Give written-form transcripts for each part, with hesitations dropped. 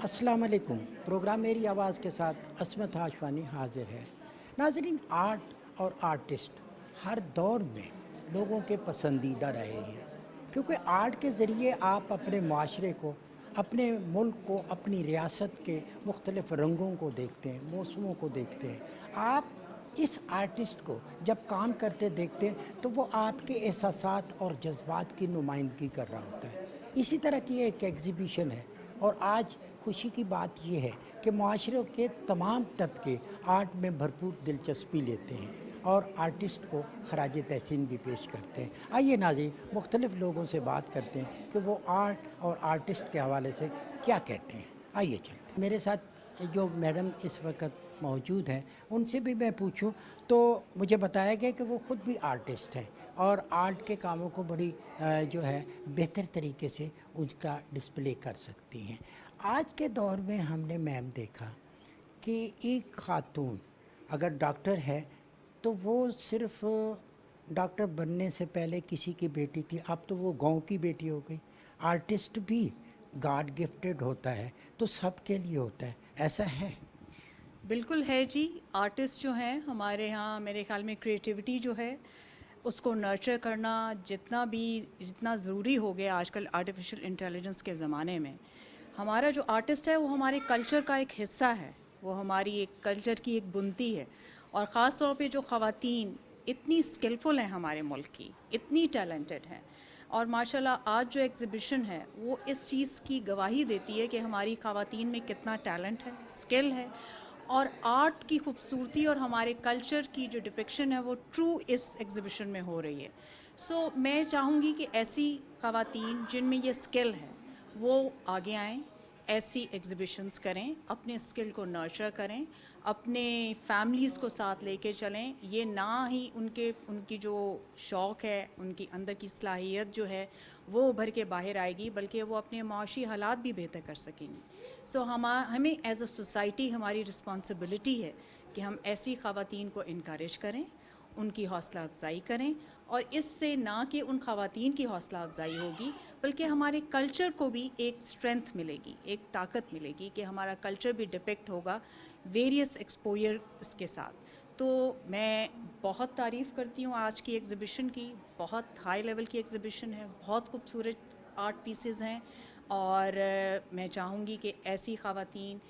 अस्सलाम वालेकुम। प्रोग्राम मेरी आवाज़ के साथ असमत हाशवानी हाजिर है। नाज़रीन, आर्ट और आर्टिस्ट हर दौर में लोगों के पसंदीदा रहे हैं, क्योंकि आर्ट के ज़रिए आप अपने माशरे को, अपने मुल्क को, अपनी रियासत के मुख्तलिफ रंगों को देखते हैं, मौसमों को देखते हैं। आप इस आर्टिस्ट को जब काम करते देखते हैं तो वो आपके एहसासात और जज्बात की नुमाइंदगी कर रहा होता है। इसी तरह की एक एग्ज़िबिशन है, और आज खुशी की बात यह है कि माशरे के तमाम तबके आर्ट में भरपूर दिलचस्पी लेते हैं और आर्टिस्ट को खराज तहसीन भी पेश करते हैं। आइए नाज़रीन, मुख्तलिफ़ लोगों से बात करते हैं कि वो आर्ट और आर्टिस्ट के हवाले से क्या कहते हैं। आइए चलते हैं। मेरे साथ जो मैडम इस वक्त मौजूद हैं, उनसे भी मैं पूछूं तो मुझे बताया गया कि वो ख़ुद भी आर्टिस्ट हैं और आर्ट के कामों को बड़ी जो है बेहतर तरीके से उसका डिस्प्ले कर सकती हैं। आज के दौर में हमने मैम देखा कि एक ख़ातून अगर डॉक्टर है तो वो सिर्फ़ डॉक्टर बनने से पहले किसी की बेटी थी, अब तो वो गांव की बेटी हो गई। आर्टिस्ट भी गॉड गिफ्टेड होता है, तो सब के लिए होता है, ऐसा है? बिल्कुल है जी। आर्टिस्ट जो हैं हमारे यहाँ, मेरे ख़्याल में क्रिएटिविटी जो है उसको नर्चर करना जितना ज़रूरी हो गया आजकल आर्टिफिशियल इंटेलिजेंस के ज़माने में। हमारा जो आर्टिस्ट है वो हमारे कल्चर का एक हिस्सा है, वो हमारी एक कल्चर की एक बुनती है। और ख़ास तौर पे जो ख़वातीन इतनी स्किलफुल हैं हमारे मुल्क की, इतनी टैलेंटेड हैं, और माशाल्लाह आज जो एग्ज़िबिशन है वो इस चीज़ की गवाही देती है कि हमारी ख़वातीन में कितना टैलेंट है, स्किल है, और आर्ट की खूबसूरती और हमारे कल्चर की जो डिपिक्शन है वो ट्रू इस एग्ज़िबिशन में हो रही है। सो मैं चाहूँगी कि ऐसी ख़वातीन जिनमें ये स्किल है वो आगे आएँ, ऐसी एग्ज़िबिशंस करें, अपने स्किल को नर्चर करें, अपने फैमिलीज़ को साथ लेके चलें। ये ना ही उनकी जो शौक़ है, उनकी अंदर की सलाहियत जो है वो उभर के बाहर आएगी, बल्कि वो अपने माशी हालात भी बेहतर कर सकेंगी। सो हमें एज़ अ सोसाइटी हमारी रिस्पॉन्सिबिलिटी है कि हम ऐसी ख़वातीन को इनकरेज करें, उनकी हौसला अफजाई करें, और इससे ना कि उन ख़वातीन की हौसला अफजाई होगी बल्कि हमारे कल्चर को भी एक स्ट्रेंथ मिलेगी, एक ताकत मिलेगी कि हमारा कल्चर भी डिपिक्ट होगा वेरियस एक्सपोजर इसके साथ। तो मैं बहुत तारीफ़ करती हूँ आज की एग्ज़िबिशन की। बहुत हाई लेवल की एग्ज़िबिशन है, बहुत खूबसूरत आर्ट पीसेस हैं, और मैं चाहूँगी कि ऐसी ख़वातीन,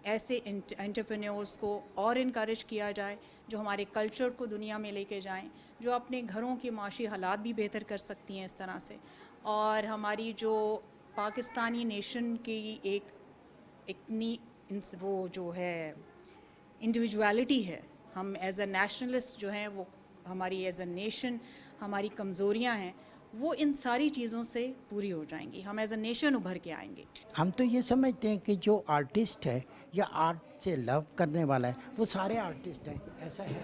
ऐसे एंटरप्रेन्योर्स को और इनकरेज किया जाए जो हमारे कल्चर को दुनिया में लेके जाएं, जो अपने घरों के माशी हालात भी बेहतर कर सकती हैं इस तरह से। और हमारी जो पाकिस्तानी नेशन की एक इतनी वो जो है इंडिविजुअलिटी है, हम एज़ अ नेशनलिस्ट जो हैं, वो हमारी एज़ अ नेशन हमारी कमज़ोरियां हैं, वो इन सारी चीज़ों से पूरी हो जाएंगी, हम एज़ अ नेशन उभर के आएंगे। हम तो ये समझते हैं कि जो आर्टिस्ट है या आर्ट से लव करने वाला है वो सारे आर्टिस्ट हैं, ऐसा है?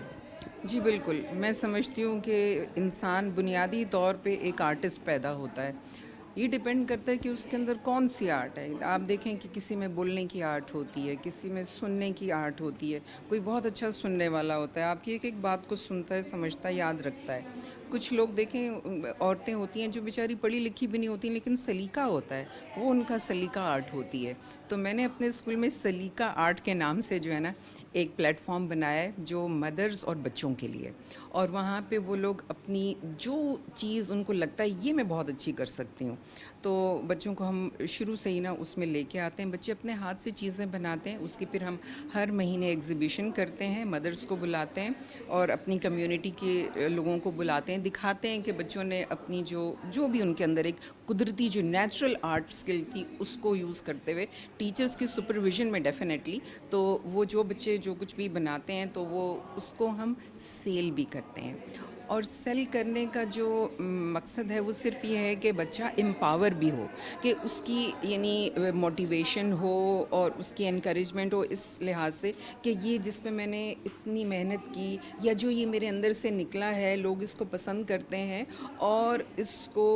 जी बिल्कुल, मैं समझती हूँ कि इंसान बुनियादी तौर पे एक आर्टिस्ट पैदा होता है। ये डिपेंड करता है कि उसके अंदर कौन सी आर्ट है। आप देखें कि किसी में बोलने की आर्ट होती है, किसी में सुनने की आर्ट होती है। कोई बहुत अच्छा सुनने वाला होता है, आपकी एक एक बात को सुनता है, समझता है, याद रखता है। कुछ लोग देखें, औरतें होती हैं जो बेचारी पढ़ी लिखी भी नहीं होती लेकिन सलीका होता है, वो उनका सलीका आर्ट होती है। तो मैंने अपने स्कूल में सलीका आर्ट के नाम से जो है ना एक प्लेटफॉर्म बनाया है जो मदर्स और बच्चों के लिए, और वहाँ पे वो लोग अपनी जो चीज़ उनको लगता है ये मैं बहुत अच्छी कर सकती हूँ, तो बच्चों को हम शुरू से ही ना उसमें लेके आते हैं। बच्चे अपने हाथ से चीज़ें बनाते हैं, उसकी फिर हम हर महीने एग्ज़िबिशन करते हैं, मदर्स को बुलाते हैं और अपनी कम्युनिटी के लोगों को बुलाते हैं, दिखाते हैं कि बच्चों ने अपनी जो भी उनके अंदर एक कुदरती जो नेचुरल आर्ट स्किल थी उसको यूज़ करते हुए टीचर्स की सुपरविजन में डेफिनेटली, तो वो जो बच्चे जो कुछ भी बनाते हैं तो वो उसको हम सेल भी करते हैं। और सेल करने का जो मकसद है वो सिर्फ ये है कि बच्चा एम्पावर भी हो, कि उसकी यानी मोटिवेशन हो और उसकी एनकरेजमेंट हो इस लिहाज से कि ये जिस पे मैंने इतनी मेहनत की या जो ये मेरे अंदर से निकला है लोग इसको पसंद करते हैं और इसको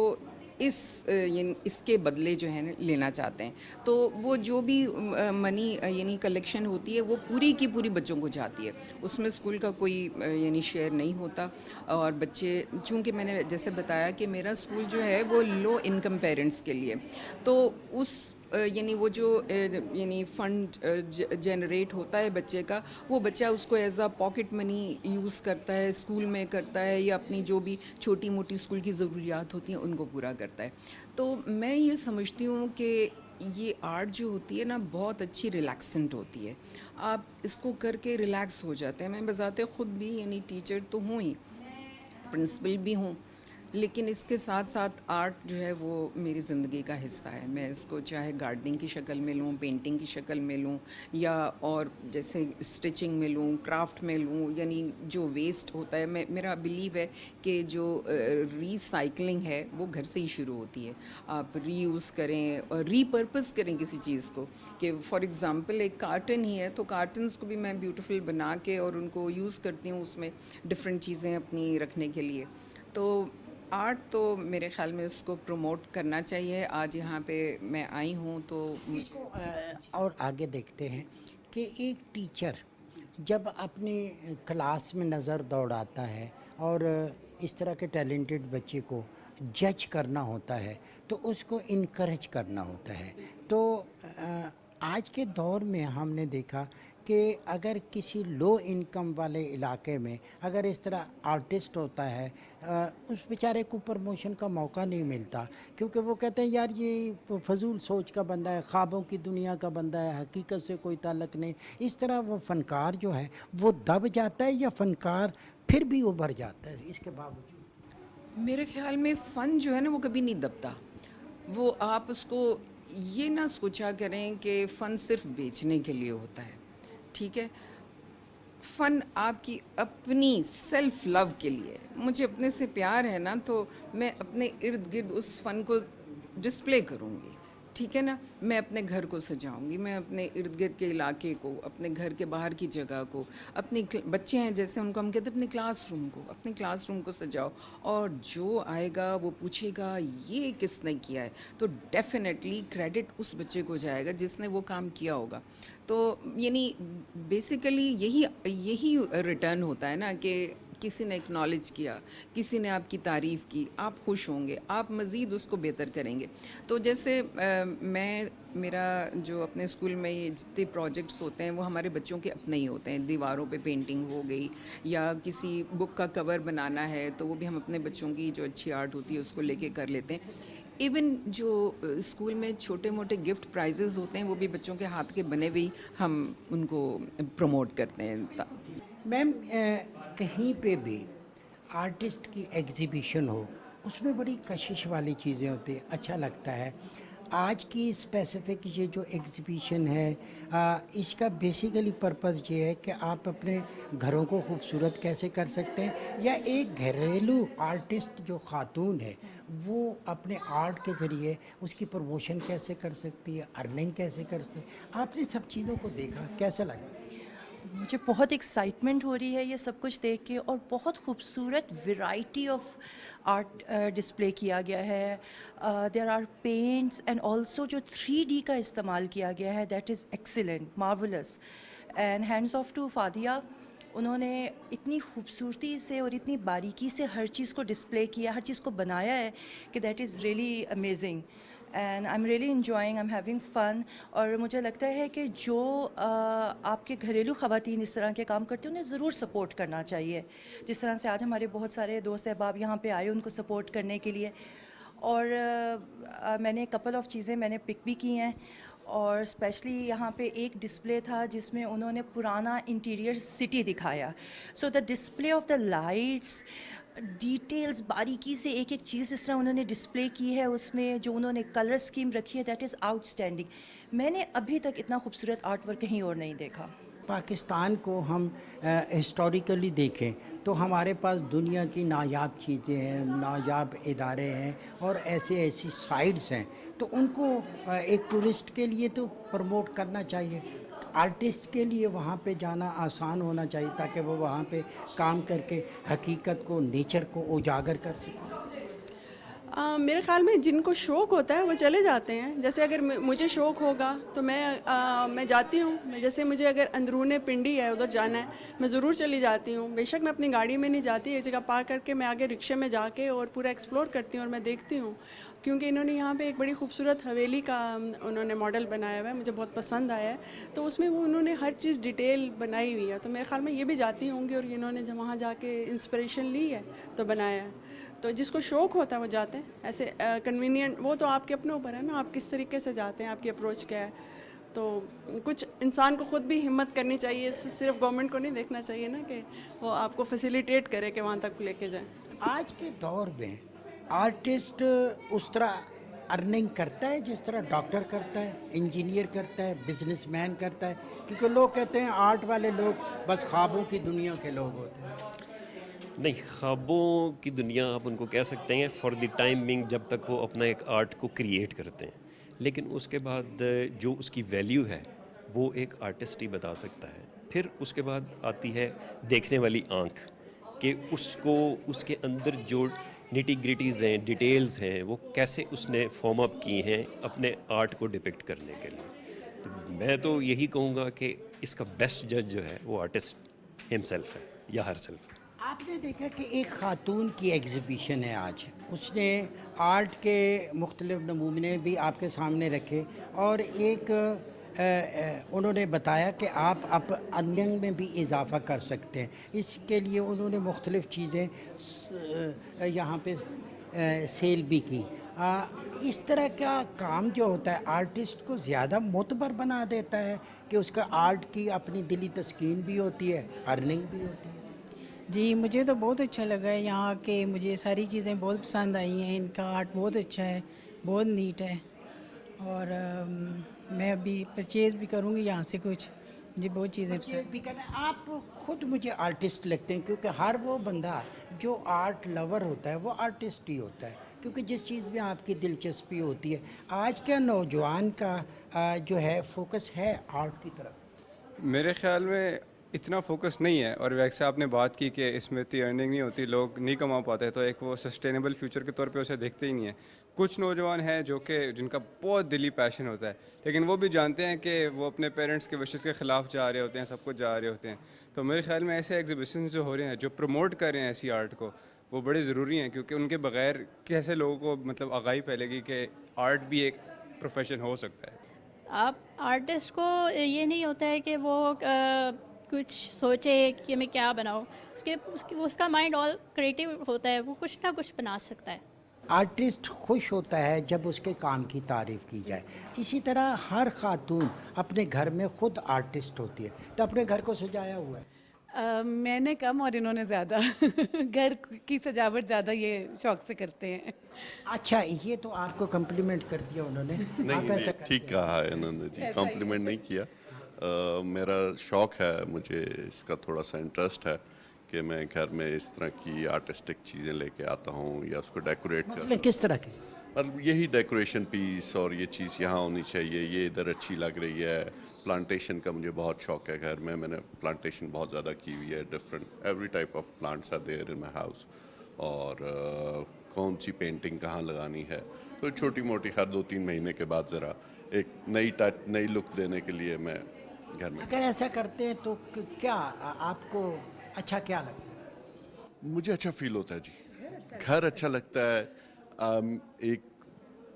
इसके बदले जो है लेना चाहते हैं। तो वो जो भी मनी यानी कलेक्शन होती है वो पूरी की पूरी बच्चों को जाती है, उसमें स्कूल का कोई यानी शेयर नहीं होता। और बच्चे, चूँकि मैंने जैसे बताया कि मेरा स्कूल जो है वो लो इनकम पेरेंट्स के लिए, तो उस یعنی وہ جو یعنی فنڈ جنریٹ ہوتا ہے بچے کا، وہ بچہ اس کو as a pocket money use کرتا ہے، اسکول میں کرتا ہے، یا اپنی جو بھی چھوٹی موٹی اسکول کی ضروریات ہوتی ہیں ان کو پورا کرتا ہے. تو میں یہ سمجھتی ہوں کہ یہ آرٹ جو ہوتی ہے نا بہت اچھی ریلیکسنٹ ہوتی ہے. آپ اس کو کر کے ریلیکس ہو جاتے ہیں. میں بذات خود بھی یعنی ٹیچر تو ہوں ہی، پرنسپل بھی ہوں، لیکن اس کے ساتھ ساتھ آرٹ جو ہے وہ میری زندگی کا حصہ ہے. میں اس کو چاہے گارڈننگ کی شکل میں لوں، پینٹنگ کی شکل میں لوں، یا اور جیسے اسٹچنگ میں لوں، کرافٹ میں لوں. یعنی جو ویسٹ ہوتا ہے، میرا بلیو ہے کہ جو ری سائیکلنگ ہے وہ گھر سے ہی شروع ہوتی ہے. آپ ری یوز کریں اور ری پرپز کریں کسی چیز کو. کہ فار ایگزامپل ایک کارٹن ہی ہے تو کارٹنس کو بھی میں بیوٹیفل بنا کے اور ان کو یوز کرتی ہوں، اس میں ڈفرینٹ چیزیں اپنی رکھنے کے لیے. تو آرٹ تو میرے خیال میں اس کو پروموٹ کرنا چاہیے. آج یہاں پہ میں آئی ہوں تو اس کو اور آگے دیکھتے ہیں کہ ایک ٹیچر جب اپنے کلاس میں نظر دوڑاتا ہے اور اس طرح کے ٹیلنٹڈ بچے کو جج کرنا ہوتا ہے تو اس کو انکریج کرنا ہوتا ہے. تو آج کے دور میں ہم نے دیکھا کہ اگر کسی لو انکم والے علاقے میں اگر اس طرح آرٹسٹ ہوتا ہے، اس بیچارے کو پروموشن کا موقع نہیں ملتا، کیونکہ وہ کہتے ہیں یار یہ فضول سوچ کا بندہ ہے، خوابوں کی دنیا کا بندہ ہے، حقیقت سے کوئی تعلق نہیں. اس طرح وہ فنکار جو ہے وہ دب جاتا ہے یا فنکار پھر بھی ابھر جاتا ہے اس کے باوجود؟ میرے خیال میں فن جو ہے نا وہ کبھی نہیں دبتا. وہ آپ اس کو یہ نہ سوچا کریں کہ فن صرف بیچنے کے لیے ہوتا ہے. ٹھیک ہے، فن آپ کی اپنی سیلف لو کے لیے. مجھے اپنے سے پیار ہے نا تو میں اپنے ارد گرد اس فن کو ڈسپلے کروں گی. ٹھیک ہے نا، میں اپنے گھر کو سجاؤں گی، میں اپنے ارد گرد کے علاقے کو، اپنے گھر کے باہر کی جگہ کو، اپنی بچے ہیں جیسے ان کو ہم کہتے ہیں اپنے کلاس روم کو، اپنے کلاس روم کو سجاؤ. اور جو آئے گا وہ پوچھے گا یہ کس نے کیا ہے، تو ڈیفینیٹلی کریڈٹ اس بچے کو جائے گا جس نے وہ کام کیا ہوگا. تو یعنی بیسیکلی یہی ریٹرن ہوتا ہے نا کہ کسی نے اکنالج کیا، کسی نے آپ کی تعریف کی، آپ خوش ہوں گے، آپ مزید اس کو بہتر کریں گے. تو جیسے میرا جو اپنے اسکول میں یہ جتنے پروجیکٹس ہوتے ہیں وہ ہمارے بچوں کے اپنے ہی ہوتے ہیں. دیواروں پہ پینٹنگ ہو گئی یا کسی بک کا کور بنانا ہے تو وہ بھی ہم اپنے بچوں کی جو اچھی آرٹ ہوتی ہے اس کو لے کے کر لیتے ہیں. ایون جو اسکول میں چھوٹے موٹے گفٹ پرائزز ہوتے ہیں وہ بھی بچوں کے ہاتھ کے بنے ہوئے ہم ان کو پروموٹ کرتے ہیں. میم کہیں پہ بھی آرٹسٹ کی ایگزیبیشن ہو اس میں بڑی کشش والی چیزیں ہوتی ہیں، اچھا لگتا ہے. آج کی اسپیسیفک یہ جو ایگزیبیشن ہے اس کا بیسیکلی پرپز یہ ہے کہ آپ اپنے گھروں کو خوبصورت کیسے کر سکتے ہیں، یا ایک گھریلو آرٹسٹ جو خاتون ہے وہ اپنے آرٹ کے ذریعے اس کی پروموشن کیسے کر سکتی ہے، ارننگ کیسے کر سکتی ہے. آپ نے سب چیزوں کو دیکھا، کیسا لگا؟ مجھے بہت ایکسائٹمنٹ ہو رہی ہے یہ سب کچھ دیکھ کے، اور بہت خوبصورت ورائٹی آف آرٹ ڈسپلے کیا گیا ہے. There are paints and also جو 3D کا استعمال کیا گیا ہے، that is excellent, marvellous. And hands off to فادیہ، انہوں نے اتنی خوبصورتی سے اور اتنی باریکی سے ہر چیز کو ڈسپلے کیا، ہر چیز کو بنایا ہے کہ that is really amazing. And I am really enjoying, I am having fun. اور مجھے لگتا ہے کہ جو آپ کے گھریلو خواتین اس طرح کے کام کرتے ہیں انہیں ضرور سپورٹ کرنا چاہیے. جس طرح سے آج ہمارے بہت سارے دوست احباب یہاں پہ آئے ان کو سپورٹ کرنے کے لیے. اور میں نے کپل آف چیزیں میں نے پک بھی کی ہیں. اور اسپیشلی یہاں پہ ایک ڈسپلے تھا جس میں انہوں نے پرانا انٹیریئر سٹی دکھایا. So the display of the lights, details, باریکی سے ایک ایک چیز اس طرح انہوں نے ڈسپلے کی ہے، اس میں جو انہوں نے کلر اسکیم رکھی ہے دیٹ از آؤٹ اسٹینڈنگ. میں نے ابھی تک اتنا خوبصورت آرٹ ورک کہیں اور نہیں دیکھا. پاکستان کو ہم ہسٹوریکلی دیکھیں تو ہمارے پاس دنیا کی نایاب چیزیں ہیں، نایاب ادارے ہیں اور ایسی سائٹس ہیں، تو ان کو ایک ٹورسٹ کے لیے تو پروموٹ کرنا چاہیے. آرٹسٹ کے لیے وہاں پہ جانا آسان ہونا چاہیے تاکہ وہ وہاں پہ کام کر کے حقیقت کو، نیچر کو اجاگر کر سکیں. میرے خیال میں جن کو شوق ہوتا ہے وہ چلے جاتے ہیں. جیسے اگر مجھے شوق ہوگا تو میں جاتی ہوں. جیسے مجھے اگر اندرون پنڈی ہے ادھر جانا ہے میں ضرور چلی جاتی ہوں. بے شک میں اپنی گاڑی میں نہیں جاتی, ایک جگہ پارک کر کے میں آگے رکشے میں جا کے اور پورا ایکسپلور کرتی ہوں اور میں دیکھتی ہوں. کیونکہ انہوں نے یہاں پہ ایک بڑی خوبصورت حویلی کا انہوں نے ماڈل بنایا ہوا ہے, مجھے بہت پسند آیا ہے. تو اس میں وہ انہوں نے ہر چیز ڈیٹیل بنائی ہوئی ہے. تو میرے خیال میں یہ بھی جاتی ہوں گی اور انہوں نے جب وہاں جا کے انسپریشن لی ہے تو بنایا ہے. تو جس کو شوق ہوتا ہے وہ جاتے ہیں. ایسے کنوینئنٹ وہ تو آپ کے اپنے اوپر ہے نا, آپ کس طریقے سے جاتے ہیں, آپ کی اپروچ کیا ہے. تو کچھ انسان کو خود بھی ہمت کرنی چاہیے, صرف گورنمنٹ کو نہیں دیکھنا چاہیے نا کہ وہ آپ کو فیسیلیٹیٹ کرے کہ وہاں تک لے کے جائیں. آج کے دور میں آرٹسٹ اس طرح ارننگ کرتا ہے جس طرح ڈاکٹر کرتا ہے, انجینئر کرتا ہے, بزنس مین کرتا ہے, کیونکہ لوگ کہتے ہیں آرٹ والے لوگ بس خوابوں کی دنیا کے لوگ ہوتے ہیں. نہیں, خوابوں کی دنیا آپ ان کو کہہ سکتے ہیں فار دی ٹائم بینگ, جب تک وہ اپنا ایک آرٹ کو کریٹ کرتے ہیں. لیکن اس کے بعد جو اس کی ویلیو ہے وہ ایک آرٹسٹ ہی بتا سکتا ہے. پھر اس کے بعد آتی ہے دیکھنے والی آنکھ, کہ اس کو اس کے اندر جو نیٹی گریٹیز ہیں, ڈیٹیلز ہیں, وہ کیسے اس نے فارم اپ کی ہیں اپنے آرٹ کو ڈپکٹ کرنے کے لیے. تو میں تو یہی کہوں گا کہ اس کا بیسٹ جج جو ہے وہ آرٹسٹ ہم سیلف ہے یا ہر سیلف ہے. آپ نے دیکھا کہ ایک خاتون کی ایگزیبیشن ہے آج, اس نے آرٹ کے مختلف نمونے بھی آپ کے سامنے رکھے اور ایک انہوں نے بتایا کہ آپ ارننگ میں بھی اضافہ کر سکتے ہیں. اس کے لیے انہوں نے مختلف چیزیں یہاں پہ سیل بھی کی. اس طرح کا کام جو ہوتا ہے آرٹسٹ کو زیادہ معتبر بنا دیتا ہے کہ اس کا آرٹ کی اپنی دلی تسکین بھی ہوتی ہے, ارننگ بھی ہوتی ہے. جی مجھے تو بہت اچھا لگا ہے یہاں کے, مجھے ساری چیزیں بہت پسند آئی ہیں. ان کا آرٹ بہت اچھا ہے, بہت نیٹ ہے, اور میں ابھی پرچیز بھی کروں گی یہاں سے کچھ. مجھے بہت چیزیں پسند. بھی کرنا. آپ خود مجھے آرٹسٹ لگتے ہیں, کیونکہ ہر وہ بندہ جو آرٹ لور ہوتا ہے وہ آرٹسٹ ہی ہوتا ہے, کیونکہ جس چیز میں آپ کی دلچسپی ہوتی ہے. آج کے نوجوان کا جو ہے فوکس ہے آرٹ کی طرف. میرے خیال میں اتنا فوکس نہیں ہے, اور ویسے آپ نے بات کی کہ اس میں اتنی ارننگ نہیں ہوتی, لوگ نہیں کما پاتے, تو ایک وہ سسٹینیبل فیوچر کے طور پہ اسے دیکھتے ہی نہیں ہیں. کچھ نوجوان ہیں جو کہ جن کا بہت دلی پیشن ہوتا ہے, لیکن وہ بھی جانتے ہیں کہ وہ اپنے پیرنٹس کے وشز کے خلاف جا رہے ہوتے ہیں, سب کچھ جا رہے ہوتے ہیں. تو میرے خیال میں ایسے ایگزیبیشنز جو ہو رہے ہیں جو پروموٹ کر رہے ہیں ایسی آرٹ کو, وہ بڑے ضروری ہیں, کیونکہ ان کے بغیر کیسے لوگوں کو مطلب آگاہی پھیلے گی کہ آرٹ بھی ایک پروفیشن ہو سکتا ہے. آپ آرٹسٹ کو یہ نہیں ہوتا ہے کہ وہ کچھ سوچے کہ میں کیا بناؤں, اس کا مائنڈ آل کریٹیو ہوتا ہے, وہ کچھ نہ کچھ بنا سکتا ہے. آرٹسٹ خوش ہوتا ہے جب اس کے کام کی تعریف کی جائے. اسی طرح ہر خاتون اپنے گھر میں خود آرٹسٹ ہوتی ہے, تو اپنے گھر کو سجایا ہوا ہے. میں نے کم اور انہوں نے زیادہ. گھر کی سجاوٹ زیادہ یہ شوق سے کرتے ہیں. اچھا, یہ تو آپ کو کمپلیمنٹ کر دیا انہوں نے. آپ ایسا نہیں, ٹھیک کہا ہے انہوں نے جی, کمپلیمنٹ نہیں کیا. میرا شوق ہے, مجھے اس کا تھوڑا سا انٹرسٹ ہے کہ میں گھر میں اس طرح کی آرٹسٹک چیزیں لے کے آتا ہوں یا اس کو ڈیکوریٹ کرتا ہوں. کس طرح کی؟ مطلب یہی ڈیکوریشن پیس, اور یہ چیز یہاں ہونی چاہیے, یہ ادھر اچھی لگ رہی ہے. پلانٹیشن کا مجھے بہت شوق ہے گھر میں, میں نے پلانٹیشن بہت زیادہ کی ہوئی ہے. Different every type of plants are there in my house. اور کون سی پینٹنگ کہاں لگانی ہے, تو چھوٹی موٹی ہر 2-3 مہینے کے بعد ذرا ایک نئی لک دینے کے لیے میں گھر میں. اگر ایسا کرتے ہیں تو کیا آپ کو اچھا کیا لگتا ہے؟ مجھے اچھا فیل ہوتا ہے جی, گھر اچھا لگتا ہے. ایک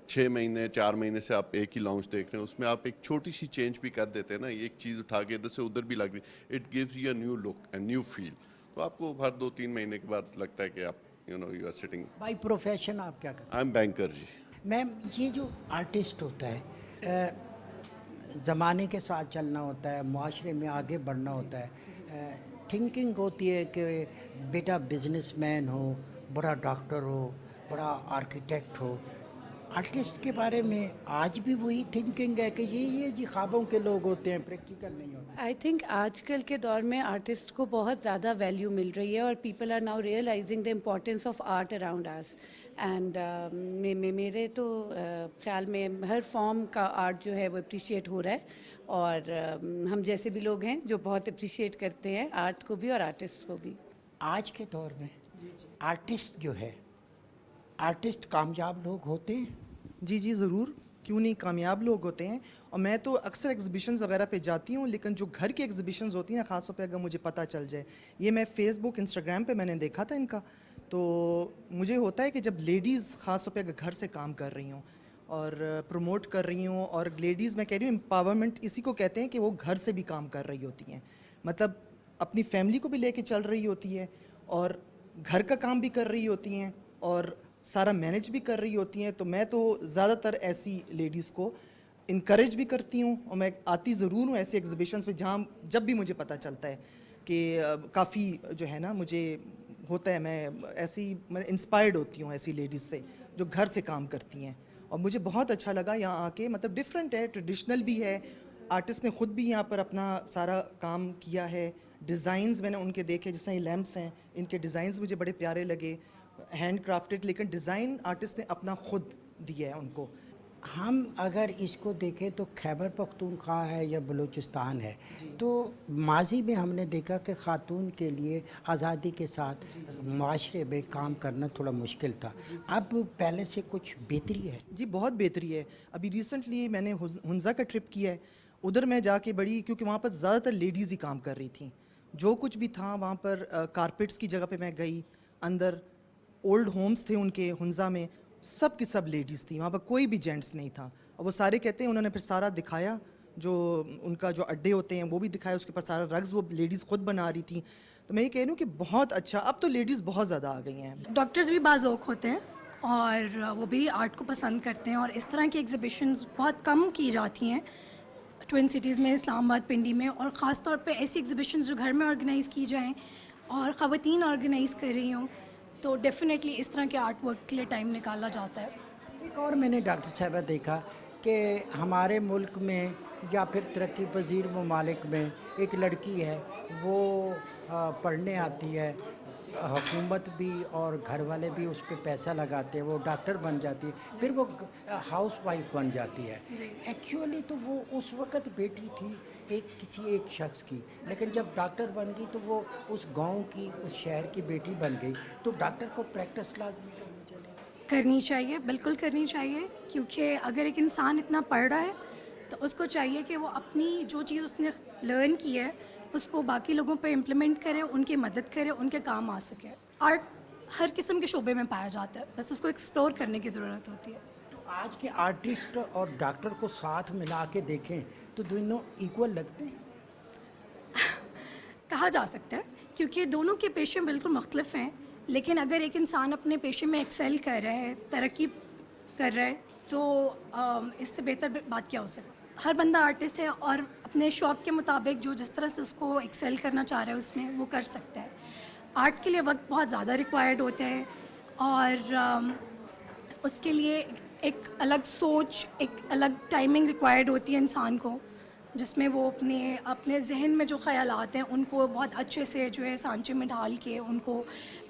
6 مہینے 4 مہینے سے آپ ایک ہی لاؤنج دیکھ رہے ہیں, اس میں آپ ایک چھوٹی سی چینج بھی کر دیتے ہیں نا, ایک چیز اٹھا کے ادھر سے ادھر بھی لگ رہی, it gives you a new look a new feel. تو آپ کو ہر 2-3 مہینے کے بعد لگتا ہے کہ آپ you are sitting. By profession آپ کیا کرتے ہیں؟ آئی ایم بینکر جی. میم, یہ جو آرٹسٹ ہوتا ہے زمانے کے ساتھ چلنا ہوتا ہے, معاشرے میں آگے بڑھنا ہوتا ہے. تھنکنگ ہوتی ہے کہ بیٹا بزنس مین ہو, بڑا ڈاکٹر ہو, بڑا آرکیٹیکٹ ہو. آرٹسٹ کے بارے میں آج بھی وہی تھنکنگ ہے کہ یہ جی خوابوں کے لوگ ہوتے ہیں, پریکٹیکل نہیں ہوتے. آئی تھنک آج کل کے دور میں آرٹسٹ کو بہت زیادہ ویلیو مل رہی ہے, اور people are now realising the importance of art around us. And میرے تو خیال میں ہر فارم کا آرٹ جو ہے وہ اپریشیٹ ہو رہا ہے, اور ہم جیسے بھی لوگ ہیں جو بہت اپریشیٹ کرتے ہیں آرٹ کو بھی اور آرٹسٹ کو بھی. آج کے دور میں آرٹسٹ جو ہے आर्टिस्ट कामयाब लोग होते हैं? जी जी ज़रूर, क्यों नहीं, कामयाब लोग होते हैं. और मैं तो अक्सर एग्ज़िबिशंस वगैरह पे जाती हूँ, लेकिन जो घर की एग्ज़िबिशंस होती हैं ना, ख़ास तौर पे अगर मुझे पता चल जाए, ये मैं फ़ेसबुक इंस्टाग्राम पे मैंने देखा था इनका, तो मुझे होता है कि जब लेडीज़ ख़ास तौर पे अगर घर से काम कर रही हों और प्रमोट कर रही हों, और लेडीज़ मैं कह रही हूँ एम्पावरमेंट इसी को कहते हैं कि वो घर से भी काम कर रही होती हैं, मतलब अपनी फैमिली को भी लेके चल रही होती है और घर का काम भी कर रही होती हैं और सारा मैनेज भी कर रही होती हैं. तो मैं तो ज़्यादातर ऐसी लेडीज़ को इनकरेज भी करती हूँ और मैं आती ज़रूर हूँ ऐसे एग्ज़िबिशंस पे जहाँ जब भी मुझे पता चलता है कि काफ़ी जो है ना मुझे होता है, मैं इंस्पायर्ड होती हूँ ऐसी लेडीज़ से जो घर से काम करती हैं. और मुझे बहुत अच्छा लगा यहाँ आके, मतलब डिफरेंट है, ट्रेडिशनल भी है, आर्टिस्ट ने ख़ुद भी यहाँ पर अपना सारा काम किया है. डिज़ाइंस मैंने उनके देखे, जिस तरह ये लैम्प्स हैं, इनके डिज़ाइंस मुझे बड़े प्यारे लगे, हैंड क्राफ्टेड, लेकिन डिज़ाइन आर्टिस्ट ने अपना खुद दिया है उनको. हम अगर इसको देखें तो खैबर पख्तूनख्वा है या बलूचिस्तान है, तो माजी में हमने देखा कि ख़ातून के लिए आज़ादी के साथ माशरे में काम करना थोड़ा मुश्किल था. अब पहले से कुछ बेहतरी है? जी बहुत बेहतरी है. अभी रिसेंटली मैंने हुंज़ा का ट्रिप किया है, उधर मैं जाके बड़ी, क्योंकि वहाँ पर ज़्यादातर लेडीज़ ही काम कर रही थी, जो कुछ भी था वहाँ पर. कारपेट्स की जगह पे मैं गई, अंदर ओल्ड होम्स थे उनके हुंज़ा में, सब की सब लेडीज़ थी, वहाँ पर कोई भी जेंट्स नहीं था. और वो सारे कहते हैं, उन्होंने फिर सारा दिखाया, जो उनका जो अड्डे होते हैं वो भी दिखाया, उसके ऊपर सारा रग्स वो लेडीज़ खुद बना रही थी. तो मैं ये कह रही हूँ कि बहुत अच्छा, अब तो लेडीज़ बहुत ज़्यादा आ गई हैं. डॉक्टर्स भी बाज़ौक़ होते हैं और वो भी आर्ट को पसंद करते हैं, और इस तरह की एग्ज़िबिशंस बहुत कम की जाती हैं ट्विन सिटीज़ में, इस्लामाबाद, पिंडी में. और ख़ास तौर पे ऐसी एग्ज़िबिशंस जो घर में ऑर्गेनाइज़ की जाएँ और ख़वातीन ऑर्गेनाइज़ कर रही हों, तो डेफिनेटली इस तरह के आर्ट वर्क के लिए टाइम निकाला जाता है. एक और मैंने डॉक्टर साहबा देखा कि हमारे मुल्क में या फिर तरक्की पजीर ममालिक में एक लड़की है, वो पढ़ने आती है, हुकूमत भी और घर वाले भी उस पर पैसा लगाते हैं, वो डॉक्टर बन जाती है, फिर वो हाउस वाइफ बन जाती है. एक्चुअली तो वो उस वक़्त बेटी थी किसी एक शख्स की, लेकिन जब डॉक्टर बन गई तो वो उस गांव की, उस शहर की बेटी बन गई. तो डॉक्टर को प्रैक्टिस लाजमी करनी चाहिए, बिल्कुल करनी चाहिए, क्योंकि अगर एक इंसान इतना पढ़ रहा है तो उसको चाहिए कि वो अपनी जो चीज़ उसने लर्न की है उसको बाकी लोगों पे इम्प्लीमेंट करे, उनकी मदद करे, उनके काम आ सके. आर्ट हर किस्म के शोबे में पाया जाता है, बस उसको एक्सप्लोर करने की ज़रूरत होती है. आज के आर्टिस्ट और डॉक्टर को साथ मिला के देखें तो दोनों इक्वल लगते हैं? कहा जा सकता है, क्योंकि दोनों के पेशे बिल्कुल मुख्तलिफ हैं, लेकिन अगर एक इंसान अपने पेशे में एक्सेल कर रहा है, तरक्की कर रहा है, तो इससे बेहतर बात क्या हो सकती है. हर बंदा आर्टिस्ट है और अपने शौक़ के मुताबिक जो जिस तरह से उसको एक्सेल करना चाह रहा है उसमें वो कर सकता है. आर्ट के लिए वक्त बहुत ज़्यादा रिक्वायर्ड होता है और उसके लिए एक अलग सोच, एक अलग टाइमिंग रिक्वायर्ड होती है इंसान को, जिसमें वो अपने जहन में जो ख़यालात हैं उनको बहुत अच्छे से जो है सांचे में ढाल के उनको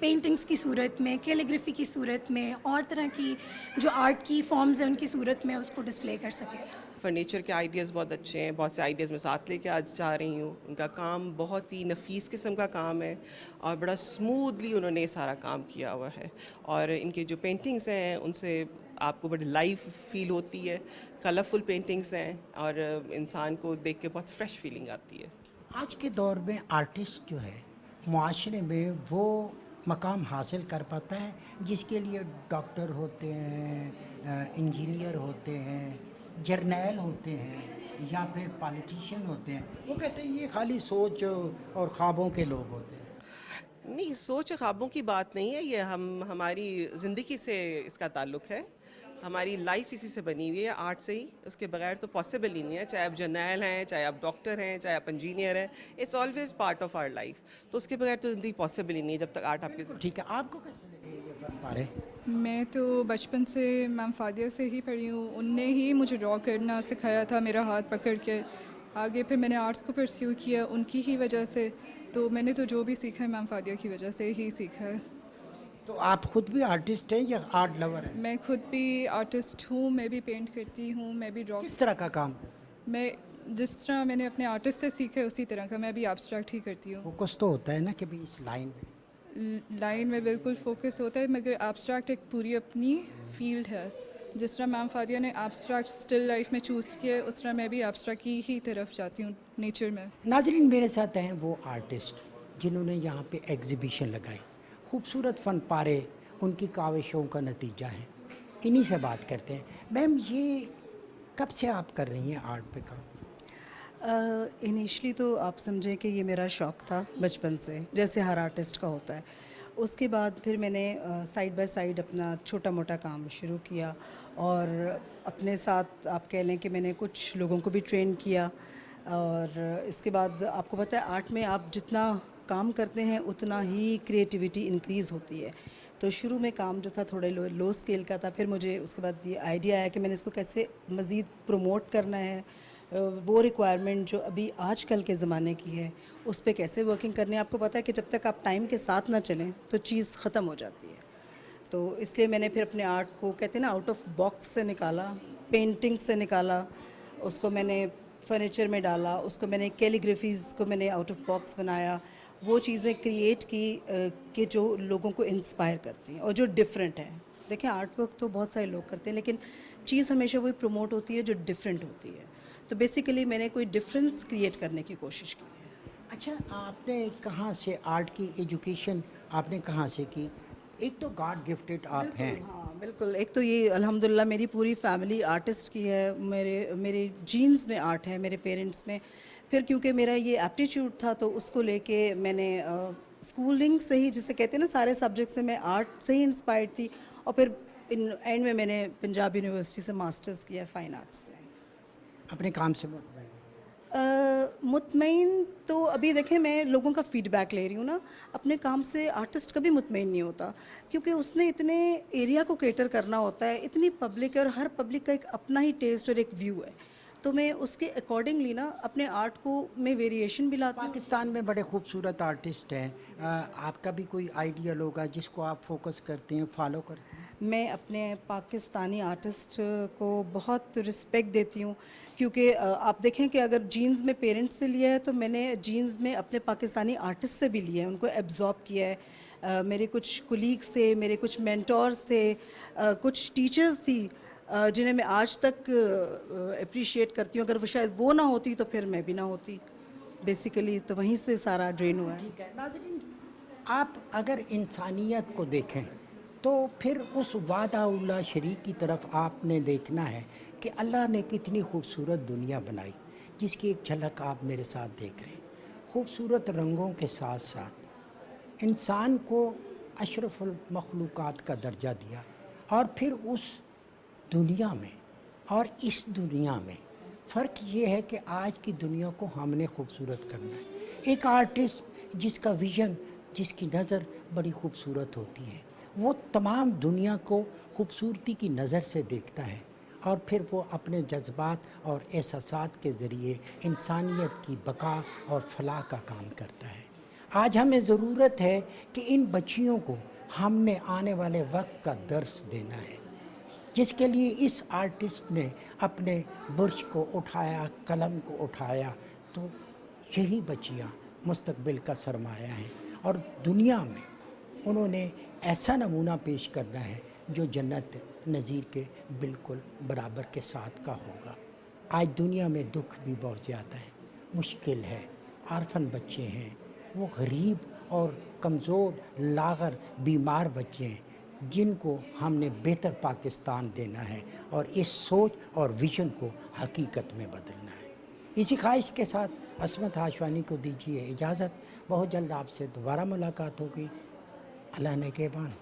पेंटिंग्स की सूरत में, कैलीग्राफी की सूरत में और तरह की जो आर्ट की फॉर्म्स हैं उनकी सूरत में उसको डिस्प्ले कर सके. फर्नीचर के आइडियाज़ बहुत अच्छे हैं, बहुत से आइडियाज़ मैं साथ लेके आज जा रही हूँ. उनका काम बहुत ही नफीस किस्म का काम है और बड़ा स्मूथली उन्होंने सारा काम किया हुआ है. और इनके जो पेंटिंग्स हैं उनसे आपको बड़ी लाइफ फील होती है, कलरफुल पेंटिंग्स हैं और इंसान को देख के बहुत फ्रेश फीलिंग आती है. आज के दौर में आर्टिस्ट जो है माशरे में वो मकाम हासिल कर पाता है जिसके लिए डॉक्टर होते हैं, इंजीनियर होते हैं, जर्नैल होते हैं या फिर पॉलिटिशियन होते हैं. वो कहते हैं ये खाली सोच और ख्वाबों के लोग होते हैं. नहीं, सोच ख्वाबों की बात नहीं है, ये हमारी ज़िंदगी से इसका ताल्लुक़ है. हमारी लाइफ इसी से बनी हुई है, आर्ट से ही. उसके बगैर तो पॉसिबल ही नहीं है, चाहे आप जर्नैल हैं, चाहे आप डॉक्टर हैं, चाहे आप इंजीनियर हैं. It's always part of our life. तो उसके बगैर तो ज़िंदगी पॉसिबल ही नहीं है जब तक आर्ट आपके. ठीक है, आपको कैसे लगे ये बारे? मैं तो बचपन से मैम फादिया से ही पढ़ी हूँ, उनने ही मुझे ड्रॉ करना सिखाया था मेरा हाथ पकड़ के. आगे फिर मैंने आर्ट्स को परस्यू किया उनकी ही वजह से. तो मैंने तो जो भी सीखा है मैम फादिया की वजह से ही सीखा है. तो आप खुद भी आर्टिस्ट हैं या आर्ट लवर हैं? मैं खुद भी आर्टिस्ट हूँ, मैं भी पेंट करती हूँ, मैं भी ड्रॉ. किस तरह का काम? मैं जिस तरह मैंने अपने आर्टिस्ट से सीखा है उसी तरह का मैं भी एब्स्ट्रैक्ट ही करती हूँ. फोकस तो होता है ना कि भी इस लाइन में. लाइन में बिल्कुल फोकस होता है, मगर एब्स्ट्रैक्ट एक पूरी अपनी फील्ड है. जिस तरह मैम फादिया ने एब्स्ट्रैक्ट स्टिल लाइफ में चूज़ किया, उस तरह मैं भी एब्स्ट्रैक्ट की ही तरफ जाती हूँ नेचर में. नाज़रीन, मेरे साथ हैं वो आर्टिस्ट जिन्होंने यहाँ पे एग्ज़िबिशन लगाई. खूबसूरत फन पारे उनकी काविशों का नतीजा है. इन्हीं से बात करते हैं. मैम, ये कब से आप कर रही हैं आर्ट पे काम? इनिशली तो आप समझें कि ये मेरा शौक़ था बचपन से, जैसे हर आर्टिस्ट का होता है. उसके बाद फिर मैंने साइड बाय साइड अपना छोटा मोटा काम शुरू किया, और अपने साथ आप कह लें कि मैंने कुछ लोगों को भी ट्रेन किया. और इसके बाद आपको पता है, आर्ट में आप जितना काम करते हैं उतना ही क्रिएटिविटी इंक्रीज़ होती है. तो शुरू में काम जो था थोड़े लो स्केल का था. फिर मुझे उसके बाद ये आइडिया आया कि मैंने इसको कैसे मज़ीद प्रमोट करना है. वो रिक्वायरमेंट जो अभी आजकल के ज़माने की है, उस पे कैसे वर्किंग करनी है. आपको पता है कि जब तक आप टाइम के साथ ना चलें तो चीज़ ख़त्म हो जाती है. तो इसलिए मैंने फिर अपने आर्ट को, कहते हैं ना, आउट ऑफ बॉक्स से निकाला, पेंटिंग से निकाला, उसको मैंने फर्नीचर में डाला, उसको मैंने कैलीग्राफीज़ को मैंने आउट ऑफ बॉक्स बनाया. वो चीज़ें क्रिएट की कि जो लोगों को इंस्पायर करती हैं और जो डिफरेंट हैं. देखें, आर्ट वर्क तो बहुत सारे लोग करते हैं, लेकिन चीज़ हमेशा वही प्रमोट होती है जो डिफरेंट होती है. तो बेसिकली मैंने कोई डिफरेंस क्रिएट करने की कोशिश की है. अच्छा, आपने कहाँ से आर्ट की एजुकेशन आपने कहाँ से की? एक तो गॉड गिफ्टेड आप हैं. हाँ बिल्कुल. एक तो ये अल्हम्दुलिल्लाह मेरी पूरी फैमिली आर्टिस्ट की है. मेरे जीन्स में आर्ट है, मेरे पेरेंट्स में. फिर क्योंकि मेरा ये एप्टीट्यूड था तो उसको लेके मैंने स्कूलिंग से ही, जिसे कहते हैं ना, सारे सब्जेक्ट से मैं आर्ट से ही इंस्पायर्ड थी. और फिर एंड में मैंने पंजाब यूनिवर्सिटी से मास्टर्स किया फ़ाइन आर्ट्स में. अपने काम से मुतमईन तो अभी देखें, मैं लोगों का फ़ीडबैक ले रही हूँ ना. अपने काम से आर्टिस्ट कभी मुतमईन नहीं होता, क्योंकि उसने इतने एरिया को केटर करना होता है, इतनी पब्लिक है, और हर पब्लिक का एक अपना ही टेस्ट और एक व्यू है. तो मैं उसके अकॉर्डिंगली ना अपने आर्ट को मैं वेरिएशन भी लाती हूँ. पाकिस्तान में बड़े खूबसूरत आर्टिस्ट हैं. आपका भी कोई आइडियल होगा जिसको आप फोकस करते हैं, फॉलो करते हैं? मैं अपने पाकिस्तानी आर्टिस्ट को बहुत रिस्पेक्ट देती हूँ, क्योंकि आप देखें कि अगर जीन्स में पेरेंट्स से लिया है तो मैंने जीन्स में अपने पाकिस्तानी आर्टिस्ट से भी लिया है, उनको एब्जॉर्ब किया है. मेरे कुछ कोलीग्स थे, मेरे कुछ मेंटोर्स थे, कुछ टीचर्स थी जिन्हें मैं आज तक अप्रिशिएट करती हूँ. अगर वो शायद वो ना होती तो फिर मैं भी ना होती. बेसिकली तो वहीं से सारा ड्रेन हुआ है. ठीक है. नाज़रीन, आप अगर इंसानियत को देखें तो फिर उस वादा-उल्लाह शरीक की तरफ आपने देखना है कि अल्लाह ने कितनी खूबसूरत दुनिया बनाई, जिसकी एक झलक आप मेरे साथ देख रहे हैं. खूबसूरत रंगों के साथ साथ इंसान को अशरफुल मखलूक़ात का दर्जा दिया, और फिर उस दुनिया में और इस दुनिया में फ़र्क ये है कि आज की दुनिया को हमने खूबसूरत करना है. एक आर्टिस्ट जिसका विज़न, जिसकी नज़र बड़ी खूबसूरत होती है, वो तमाम दुनिया को खूबसूरती की नज़र से देखता है, और फिर वो अपने जज्बात और एहसासात के ज़रिए इंसानियत की बका और फलाह का काम करता है. आज हमें ज़रूरत है कि इन बच्चियों को हमने आने वाले वक्त का दर्स देना है, जिसके लिए इस आर्टिस्ट ने अपने बुर्श को उठाया, कलम को उठाया. तो यही बच्चियाँ मुस्तकबिल का सरमाया हैं, और दुनिया में उन्होंने ऐसा नमूना पेश करना है जो जन्नत नज़ीर के बिल्कुल बराबर के साथ का होगा. आज दुनिया में दुख भी बहुत ज़्यादा है, मुश्किल है. आर्फन बच्चे हैं, वो गरीब और कमज़ोर, लागर, बीमार बच्चे हैं, जिनको हमने बेहतर पाकिस्तान देना है, और इस सोच और विज़न को हकीकत में बदलना है. इसी ख्वाहिश के साथ असमत हाशवानी को दीजिए इजाज़त. बहुत जल्द आपसे दोबारा मुलाकात होगी. अल्लाह ने के बान.